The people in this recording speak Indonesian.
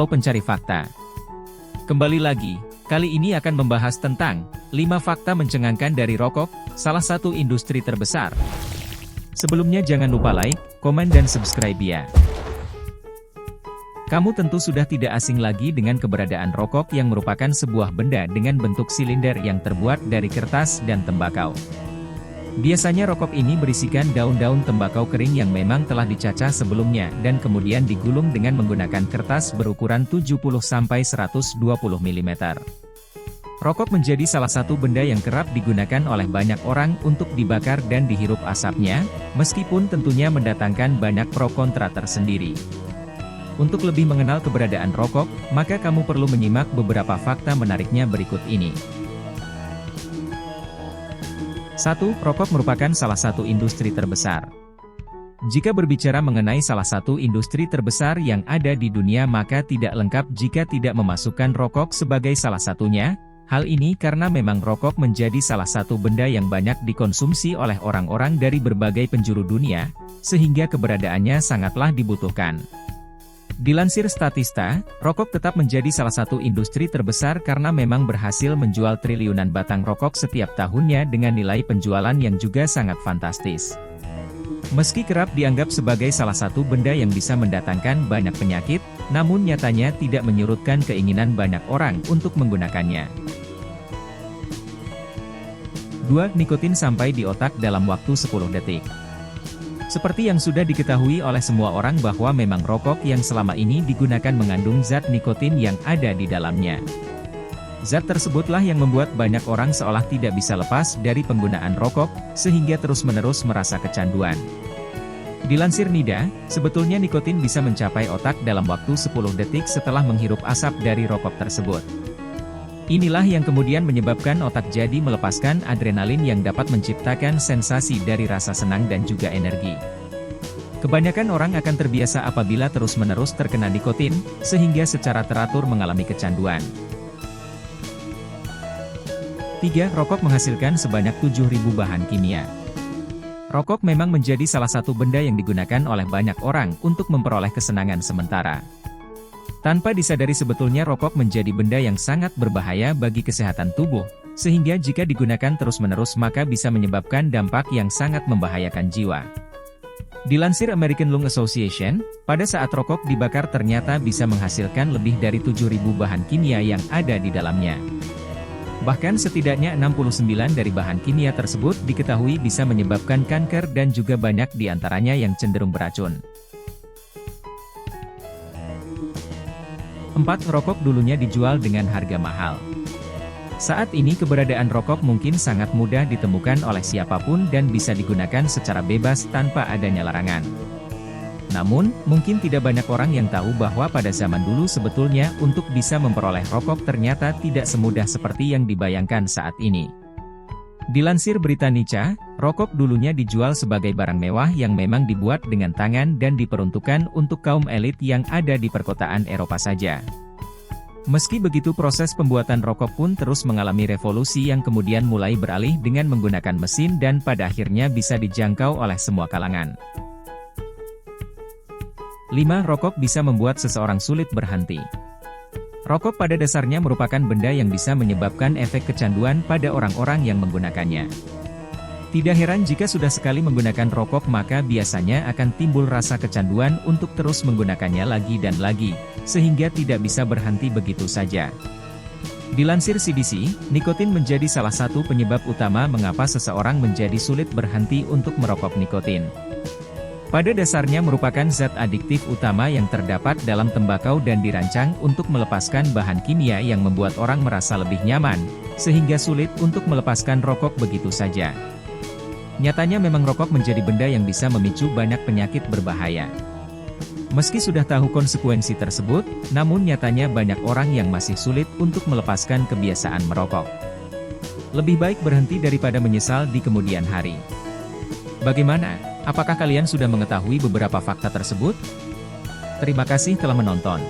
Halo pencari fakta. Kembali lagi, kali ini akan membahas tentang 5 fakta mencengangkan dari rokok, salah satu industri terbesar. Sebelumnya jangan lupa like, komen dan subscribe ya. Kamu tentu sudah tidak asing lagi dengan keberadaan rokok yang merupakan sebuah benda dengan bentuk silinder yang terbuat dari kertas dan tembakau. Biasanya rokok ini berisikan daun-daun tembakau kering yang memang telah dicacah sebelumnya dan kemudian digulung dengan menggunakan kertas berukuran 70-120 mm. Rokok menjadi salah satu benda yang kerap digunakan oleh banyak orang untuk dibakar dan dihirup asapnya, meskipun tentunya mendatangkan banyak pro kontra tersendiri. Untuk lebih mengenal keberadaan rokok, maka kamu perlu menyimak beberapa fakta menariknya berikut ini. 1. Rokok merupakan salah satu industri terbesar. Jika berbicara mengenai salah satu industri terbesar yang ada di dunia, maka tidak lengkap jika tidak memasukkan rokok sebagai salah satunya. Hal ini karena memang rokok menjadi salah satu benda yang banyak dikonsumsi oleh orang-orang dari berbagai penjuru dunia, sehingga keberadaannya sangatlah dibutuhkan. Dilansir Statista, rokok tetap menjadi salah satu industri terbesar karena memang berhasil menjual triliunan batang rokok setiap tahunnya dengan nilai penjualan yang juga sangat fantastis. Meski kerap dianggap sebagai salah satu benda yang bisa mendatangkan banyak penyakit, namun nyatanya tidak menyurutkan keinginan banyak orang untuk menggunakannya. 2. Nikotin sampai di otak dalam waktu 10 detik. Seperti yang sudah diketahui oleh semua orang bahwa memang rokok yang selama ini digunakan mengandung zat nikotin yang ada di dalamnya. Zat tersebutlah yang membuat banyak orang seolah tidak bisa lepas dari penggunaan rokok, sehingga terus-menerus merasa kecanduan. Dilansir NIDA, sebetulnya nikotin bisa mencapai otak dalam waktu 10 detik setelah menghirup asap dari rokok tersebut. Inilah yang kemudian menyebabkan otak jadi melepaskan adrenalin yang dapat menciptakan sensasi dari rasa senang dan juga energi. Kebanyakan orang akan terbiasa apabila terus-menerus terkena nikotin, sehingga secara teratur mengalami kecanduan. 3. Rokok menghasilkan sebanyak 7.000 bahan kimia. Rokok memang menjadi salah satu benda yang digunakan oleh banyak orang untuk memperoleh kesenangan sementara. Tanpa disadari sebetulnya rokok menjadi benda yang sangat berbahaya bagi kesehatan tubuh, sehingga jika digunakan terus-menerus maka bisa menyebabkan dampak yang sangat membahayakan jiwa. Dilansir American Lung Association, pada saat rokok dibakar ternyata bisa menghasilkan lebih dari 7.000 bahan kimia yang ada di dalamnya. Bahkan setidaknya 69 dari bahan kimia tersebut diketahui bisa menyebabkan kanker dan juga banyak diantaranya yang cenderung beracun. 4. Rokok dulunya dijual dengan harga mahal. Saat ini keberadaan rokok mungkin sangat mudah ditemukan oleh siapapun dan bisa digunakan secara bebas tanpa adanya larangan. Namun, mungkin tidak banyak orang yang tahu bahwa pada zaman dulu sebetulnya untuk bisa memperoleh rokok ternyata tidak semudah seperti yang dibayangkan saat ini. Dilansir Britannica, rokok dulunya dijual sebagai barang mewah yang memang dibuat dengan tangan dan diperuntukkan untuk kaum elit yang ada di perkotaan Eropa saja. Meski begitu proses pembuatan rokok pun terus mengalami revolusi yang kemudian mulai beralih dengan menggunakan mesin dan pada akhirnya bisa dijangkau oleh semua kalangan. 5. Rokok bisa membuat seseorang sulit berhenti. Rokok pada dasarnya merupakan benda yang bisa menyebabkan efek kecanduan pada orang-orang yang menggunakannya. Tidak heran jika sudah sekali menggunakan rokok maka biasanya akan timbul rasa kecanduan untuk terus menggunakannya lagi dan lagi, sehingga tidak bisa berhenti begitu saja. Dilansir CDC, nikotin menjadi salah satu penyebab utama mengapa seseorang menjadi sulit berhenti untuk merokok nikotin. Pada dasarnya merupakan zat adiktif utama yang terdapat dalam tembakau dan dirancang untuk melepaskan bahan kimia yang membuat orang merasa lebih nyaman, sehingga sulit untuk melepaskan rokok begitu saja. Nyatanya memang rokok menjadi benda yang bisa memicu banyak penyakit berbahaya. Meski sudah tahu konsekuensi tersebut, namun nyatanya banyak orang yang masih sulit untuk melepaskan kebiasaan merokok. Lebih baik berhenti daripada menyesal di kemudian hari. Bagaimana? Apakah kalian sudah mengetahui beberapa fakta tersebut? Terima kasih telah menonton.